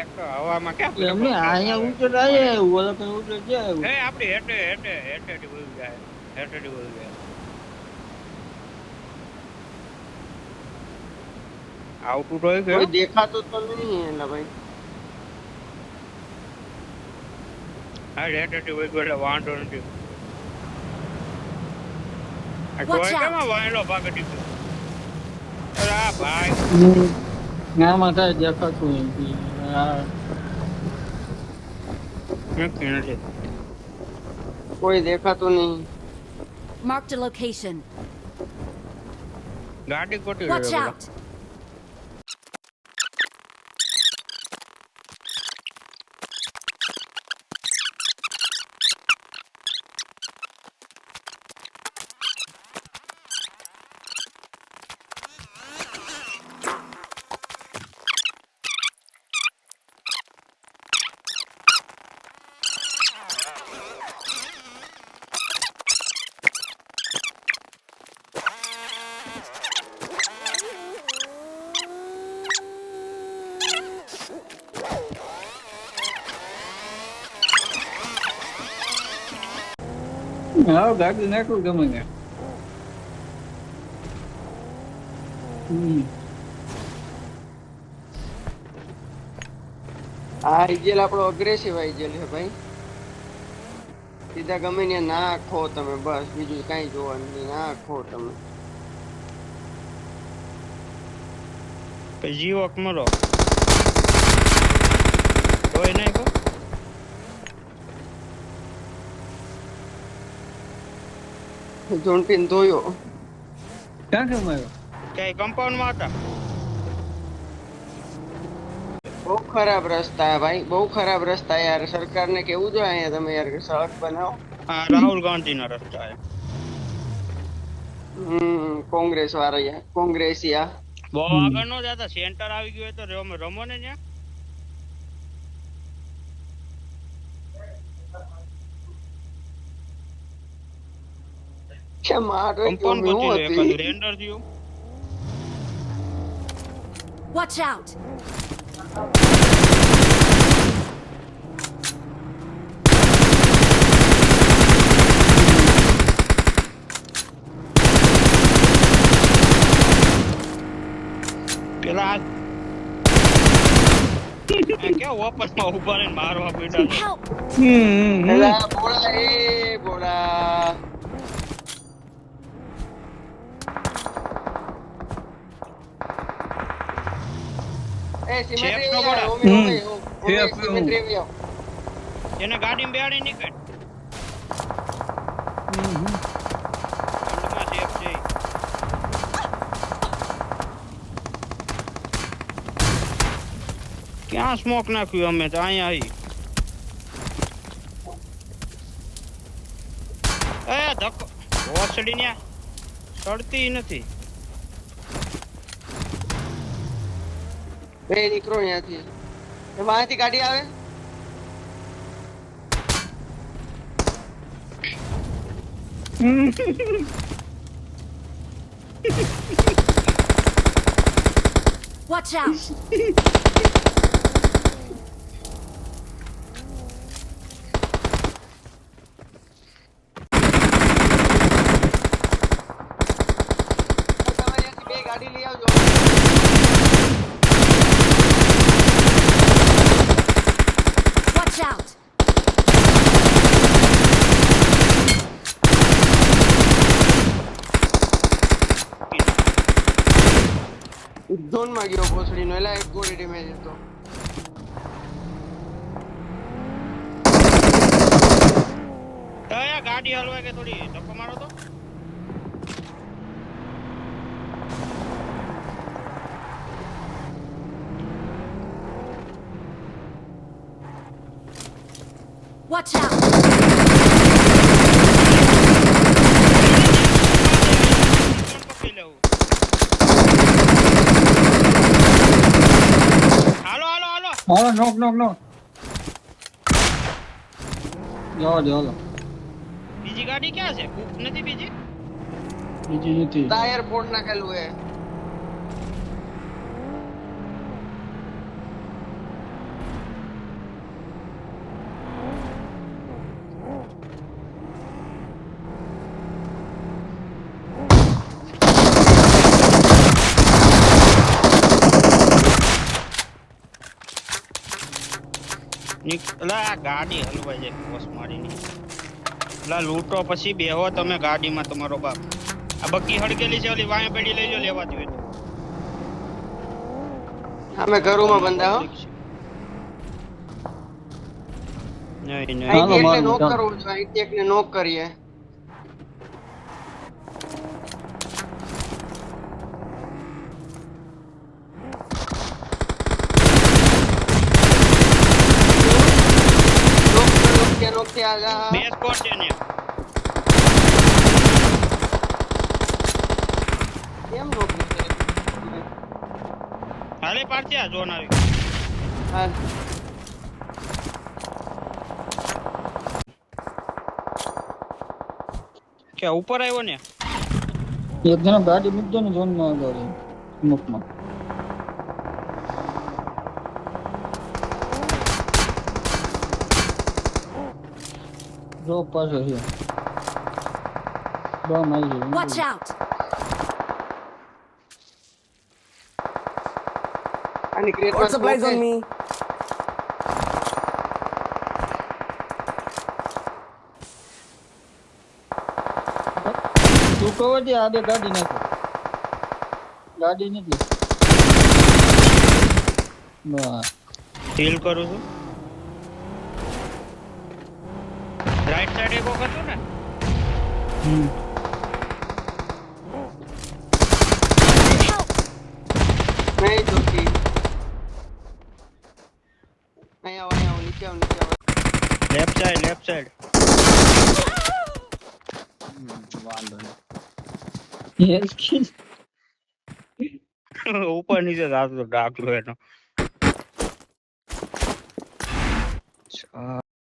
એક તો હવામાં ક્યાં બધું એમને બફાટ અહીંયા આવે ઉતર ઉપર આયા ઓલા કઈ ઉતર ક્યાં આવ્યું? એ આપડી હેઠે હેઠે હેઠેથી વયું જાય હેઠેથી વયું જાય આવતું તો ગયો કોઈ દેખાતું તો નહીં એલા ભાઈ. હા હેઠેથી વયું ગયો એટલે વાંધો નથી આ Watch જોઈ કેમાં out! વાયલો ભાગડી ગયો અરે આ ભાઈ આમાં કાંઈ દેખાતું નથી. આ નક્કી નથી કોઈ દેખાતું નહીં. Marked a location. ગાડી કોટી Watch રહ્યો out! હા ગાડી નાખું ગમે ને. આ આઈજીએલ આપણો અગ્રેસિવ આઈજીએલ છે ભાઈ. સીધા ગમે ને નાખો તમે, બસ બીજું કઈ જોવાનું નહીં, નાખો તમે. જીવક મરો કોઈ નહીં કો ઝોનપીન ધોયો. ક્યાં કેમ આવ્યો? ક્યાંય કમ્પાઉન્ડમાં હતા બહુ ખરાબ રસ્તા હે ભાઈ, બહુ ખરાબ રસ્તા યાર. સરકારને કેવું જોઈએ અહીંયા તમે યાર સડક બનાવો. હા રાહુલ ગાંધીના રસ્તા છે કોંગ્રેસ વાળા યાર, કોંગ્રેસિયા. બહુ આગળ નો જતા સેન્ટર આવી ગયું હોય તો રમો ને ત્યાં કે મારે કમ્પાઉન્ડ કેવું ગોતી લો એકાદ હતી. રેન્ડર થયું Watch out! પેલા ક્યાં ઓપનમાં ઉભા રહીને મારવા પડ્યા છે Help! એલા બોલા એ બોલા. એ સિમેટ્રી શેફનો યાર, બોલા. ઓમે ઓમે શેફ સિમેટ્રી આવ્યો. એને ગાડીમાં બેહાડી નીકળ ઠંડમાં શેફ છે ક્યાં સ્મોક નાખ્યું અમે તો અહીંયા આવી એ ધક્કો ઓસડી ને સડતી નથી બે નીકળો ત્યાંથી. એમાંથી ગાડી આવે. Watch out! તમારે ત્યાંથી બે ગાડી લઈ આવજો. Watch out! ઝોન માં ગયો ભોસડી નો, એલા એક ગોળી ડેમેજ હતો. તયા ગાડી હલવાય કે થોડી ધક્કો મારો તો Watch out! પકડી લેવું હાલો હાલો હાલો હાલો નોક નોક નોક. જવા દે હાલો. બીજી ગાડી ક્યાં છે કુક નથી બીજી બીજી નથી. ટાયર ફોડ નાખેલું હે. અલા આ ગાડી હલવાઈ જાય પોસ મારીની. અલા લૂંટો પછી બેહો તમે ગાડીમાં તમારો બાપ. આ બગ્ગી હડકેલી છે ઓલી વાયા પેડી લઈ લો લેવાતી હોય તો. અમે ઘરોમાં બંધા હો. નહીં નહીં હાલો, અહીંથી એટલે મારું નોક ચાલો. કરવું જોઈએ, અહીંથી એકને નોક કરીએ. નોક થયા, જા. બે સ્કોર છે ને કેમ નોક નથી? હાલે પાડશે આ ઝોન આવી. હા. કે ઉપર આવ્યો ને એક જણો ગાડી મૂકજો ને ઝોન માં આગળ સ્મોકમાં. ડ્રોપ પાસે છે. બોમ્બ આવી ગયો. Watch out! આની ક્રેટમાં Got supplies smoke on છે. me. તું કવર દે આ બે ગાડી નાખો. ગાડી નથી. બસ. હીલ કરું છું. રાઈટ સાઈડ એક વખત હતું ને હમ. નહીં જોતી. અહીંયા આવો, નીચે આવો, નીચે આવો. લેફ્ટ સાઈડ વાંધો નહીં. યસ કી. ઉપર નીચે થતો ડાકલો એનો.